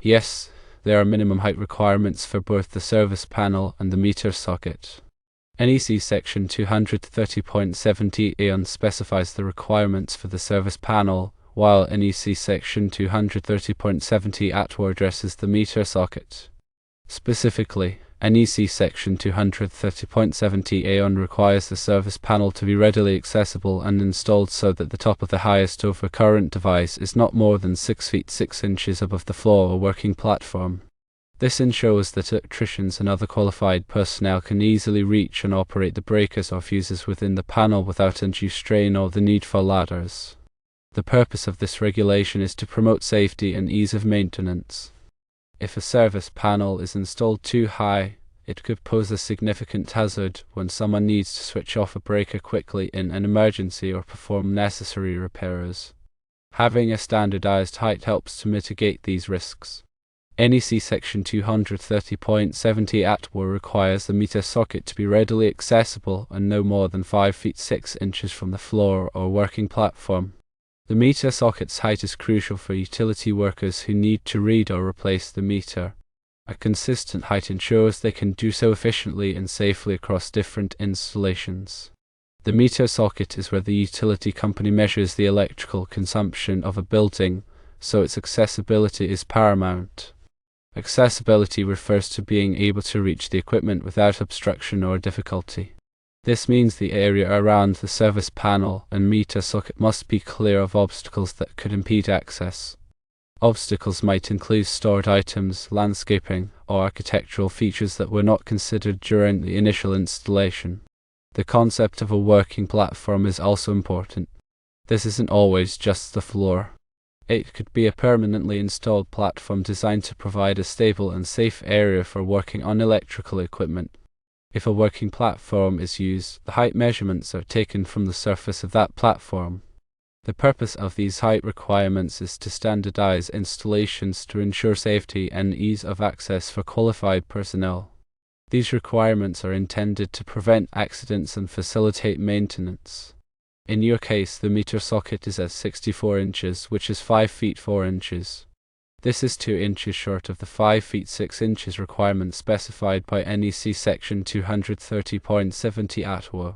Yes, there are minimum height requirements for both the service panel and the meter socket. NEC Section 230.70 specifies the requirements for the service panel, while NEC Section 230.70 addresses the meter socket. Specifically, NEC Section 230.70 requires the service panel to be readily accessible and installed so that the top of the highest overcurrent device is not more than 6 feet 6 inches above the floor or working platform. This ensures that electricians and other qualified personnel can easily reach and operate the breakers or fuses within the panel without undue strain or the need for ladders. The purpose of this regulation is to promote safety and ease of maintenance. If a service panel is installed too high, it could pose a significant hazard when someone needs to switch off a breaker quickly in an emergency or perform necessary repairs. Having a standardized height helps to mitigate these risks. NEC Section 230.70 requires the meter socket to be readily accessible and no more than 5 feet 6 inches from the floor or working platform. The meter socket's height is crucial for utility workers who need to read or replace the meter. A consistent height ensures they can do so efficiently and safely across different installations. The meter socket is where the utility company measures the electrical consumption of a building, so its accessibility is paramount. Accessibility refers to being able to reach the equipment without obstruction or difficulty. This means the area around the service panel and meter socket must be clear of obstacles that could impede access. Obstacles might include stored items, landscaping, or architectural features that were not considered during the initial installation. The concept of a working platform is also important. This isn't always just the floor. It could be a permanently installed platform designed to provide a stable and safe area for working on electrical equipment. If a working platform is used, the height measurements are taken from the surface of that platform. The purpose of these height requirements is to standardize installations to ensure safety and ease of access for qualified personnel. These requirements are intended to prevent accidents and facilitate maintenance. In your case, the meter socket is at 64 inches, which is 5 feet 4 inches. This is 2 inches short of the 5 feet 6 inches requirement specified by NEC Section 230.70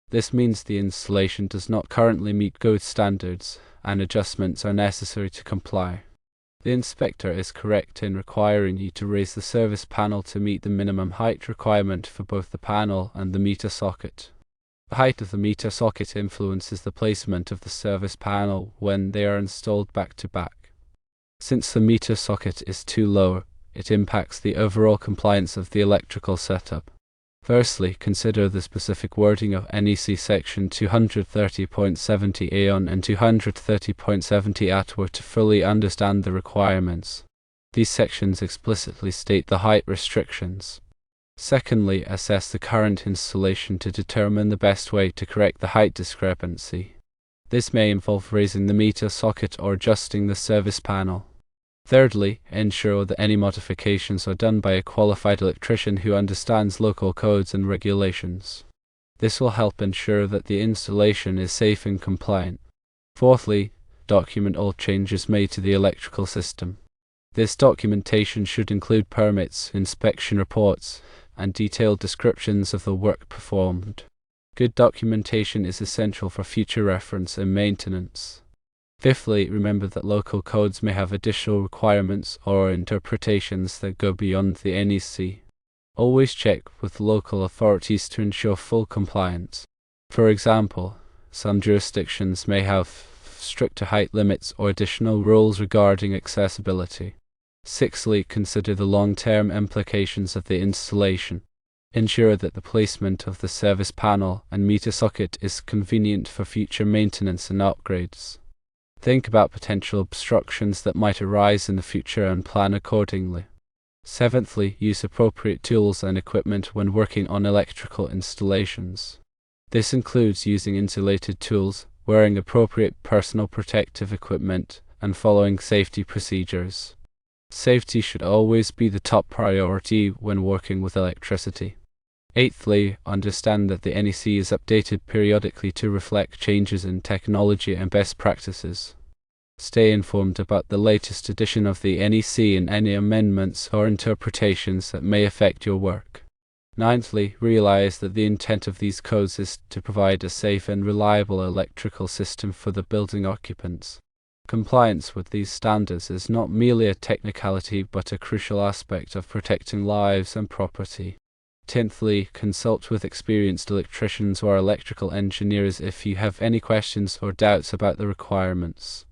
This means the installation does not currently meet code standards, and adjustments are necessary to comply. The inspector is correct in requiring you to raise the service panel to meet the minimum height requirement for both the panel and the meter socket. The height of the meter socket influences the placement of the service panel when they are installed back to back. Since the meter socket is too low, it impacts the overall compliance of the electrical setup. Firstly, consider the specific wording of NEC Section 230.70 and 230.70 to fully understand the requirements. These sections explicitly state the height restrictions. Secondly, assess the current installation to determine the best way to correct the height discrepancy. This may involve raising the meter socket or adjusting the service panel. Thirdly, ensure that any modifications are done by a qualified electrician who understands local codes and regulations. This will help ensure that the installation is safe and compliant. Fourthly, document all changes made to the electrical system. This documentation should include permits, inspection reports, and detailed descriptions of the work performed. Good documentation is essential for future reference and maintenance. Fifthly, remember that local codes may have additional requirements or interpretations that go beyond the NEC. Always check with local authorities to ensure full compliance. For example, some jurisdictions may have stricter height limits or additional rules regarding accessibility. Sixthly, consider the long-term implications of the installation. Ensure that the placement of the service panel and meter socket is convenient for future maintenance and upgrades. Think about potential obstructions that might arise in the future and plan accordingly. Seventhly, use appropriate tools and equipment when working on electrical installations. This includes using insulated tools, wearing appropriate personal protective equipment, and following safety procedures. Safety should always be the top priority when working with electricity. Eighthly, understand that the NEC is updated periodically to reflect changes in technology and best practices. Stay informed about the latest edition of the NEC and any amendments or interpretations that may affect your work. Ninthly, realize that the intent of these codes is to provide a safe and reliable electrical system for the building occupants. Compliance with these standards is not merely a technicality but a crucial aspect of protecting lives and property. 10thly, consult with experienced electricians or electrical engineers if you have any questions or doubts about the requirements.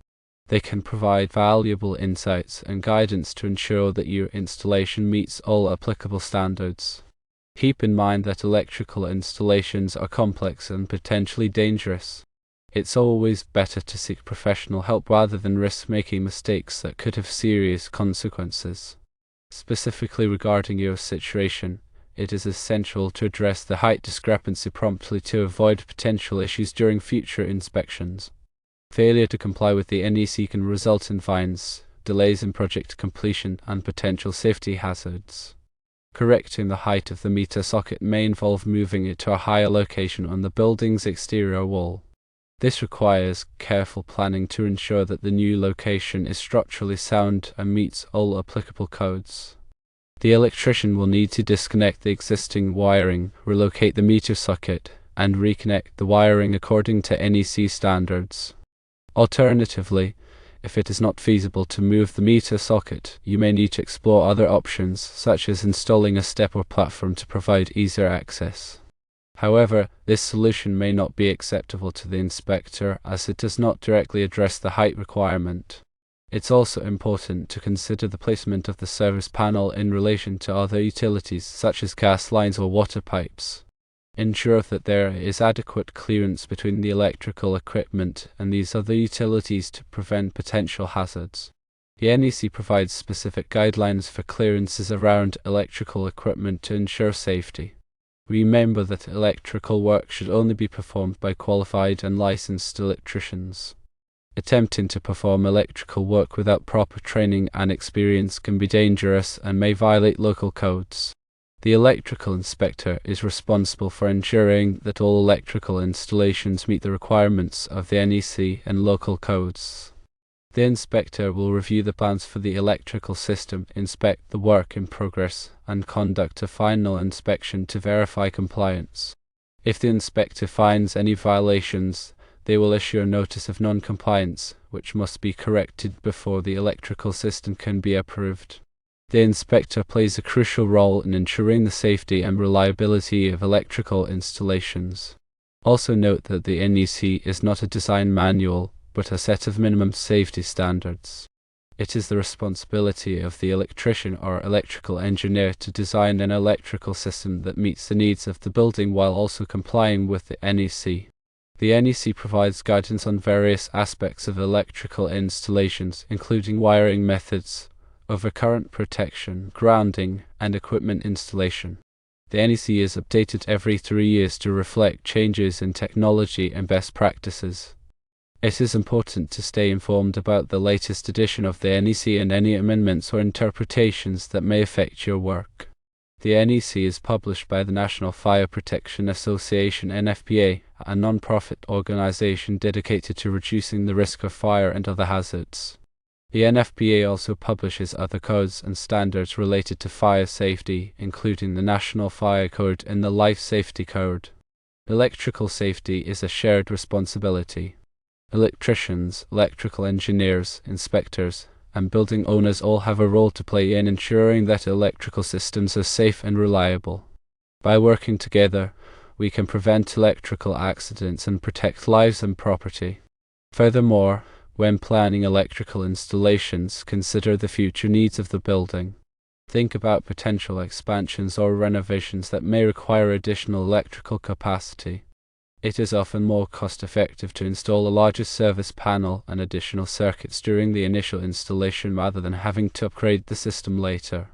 They can provide valuable insights and guidance to ensure that your installation meets all applicable standards. Keep in mind that electrical installations are complex and potentially dangerous. It's always better to seek professional help rather than risk making mistakes that could have serious consequences. Specifically regarding your situation, it is essential to address the height discrepancy promptly to avoid potential issues during future inspections. Failure to comply with the NEC can result in fines, delays in project completion, and potential safety hazards. Correcting the height of the meter socket may involve moving it to a higher location on the building's exterior wall. This requires careful planning to ensure that the new location is structurally sound and meets all applicable codes. The electrician will need to disconnect the existing wiring, relocate the meter socket, and reconnect the wiring according to NEC standards. Alternatively, if it is not feasible to move the meter socket, you may need to explore other options, such as installing a step or platform to provide easier access. However, this solution may not be acceptable to the inspector as it does not directly address the height requirement. It's also important to consider the placement of the service panel in relation to other utilities such as gas lines or water pipes. Ensure that there is adequate clearance between the electrical equipment and these other utilities to prevent potential hazards. The NEC provides specific guidelines for clearances around electrical equipment to ensure safety. Remember that electrical work should only be performed by qualified and licensed electricians. Attempting to perform electrical work without proper training and experience can be dangerous and may violate local codes. The electrical inspector is responsible for ensuring that all electrical installations meet the requirements of the NEC and local codes. The inspector will review the plans for the electrical system, inspect the work in progress, and conduct a final inspection to verify compliance. If the inspector finds any violations, they will issue a notice of non-compliance, which must be corrected before the electrical system can be approved. The inspector plays a crucial role in ensuring the safety and reliability of electrical installations. Also note that the NEC is not a design manual, but a set of minimum safety standards. It is the responsibility of the electrician or electrical engineer to design an electrical system that meets the needs of the building while also complying with the NEC. The NEC provides guidance on various aspects of electrical installations, including wiring methods, overcurrent protection, grounding, and equipment installation. The NEC is updated every 3 years to reflect changes in technology and best practices. It is important to stay informed about the latest edition of the NEC and any amendments or interpretations that may affect your work. The NEC is published by the National Fire Protection Association (NFPA), a non-profit organization dedicated to reducing the risk of fire and other hazards. The NFPA also publishes other codes and standards related to fire safety, including the National Fire Code and the Life Safety Code. Electrical safety is a shared responsibility. Electricians, electrical engineers, inspectors, and building owners all have a role to play in ensuring that electrical systems are safe and reliable. By working together, we can prevent electrical accidents and protect lives and property. Furthermore, when planning electrical installations, consider the future needs of the building. Think about potential expansions or renovations that may require additional electrical capacity. It is often more cost-effective to install a larger service panel and additional circuits during the initial installation rather than having to upgrade the system later.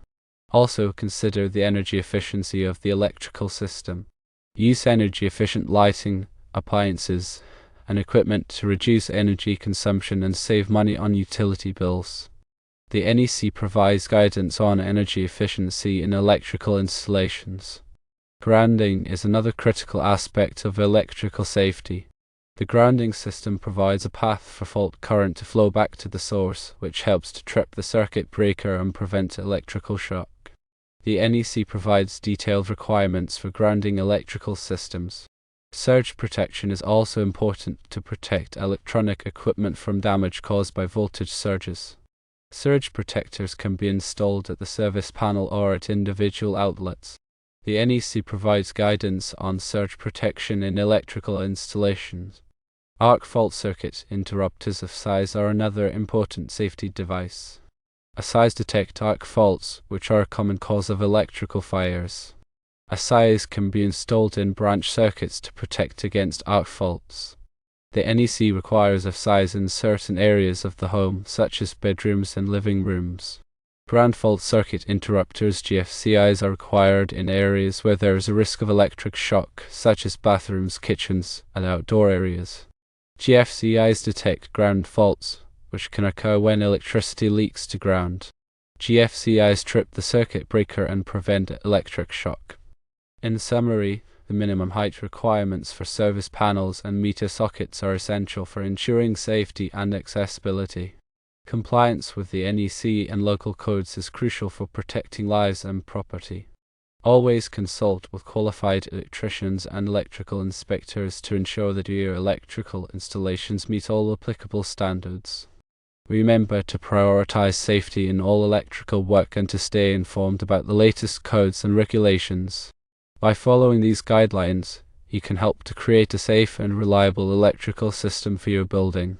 Also, consider the energy efficiency of the electrical system. Use energy-efficient lighting, appliances, and equipment to reduce energy consumption and save money on utility bills. The NEC provides guidance on energy efficiency in electrical installations. Grounding is another critical aspect of electrical safety. The grounding system provides a path for fault current to flow back to the source, which helps to trip the circuit breaker and prevent electrical shock. The NEC provides detailed requirements for grounding electrical systems. Surge protection is also important to protect electronic equipment from damage caused by voltage surges. Surge protectors can be installed at the service panel or at individual outlets. The NEC provides guidance on surge protection in electrical installations. Arc fault circuit interrupters of size are another important safety device. ASIs detect arc faults, which are a common cause of electrical fires. ASIs can be installed in branch circuits to protect against arc faults. The NEC requires ASIs in certain areas of the home, such as bedrooms and living rooms. Ground fault circuit interrupters (GFCIs) are required in areas where there is a risk of electric shock, such as bathrooms, kitchens, and outdoor areas. GFCIs detect ground faults, which can occur when electricity leaks to ground. GFCIs trip the circuit breaker and prevent electric shock. In summary, the minimum height requirements for service panels and meter sockets are essential for ensuring safety and accessibility. Compliance with the NEC and local codes is crucial for protecting lives and property. Always consult with qualified electricians and electrical inspectors to ensure that your electrical installations meet all applicable standards. Remember to prioritize safety in all electrical work and to stay informed about the latest codes and regulations. By following these guidelines, you can help to create a safe and reliable electrical system for your building.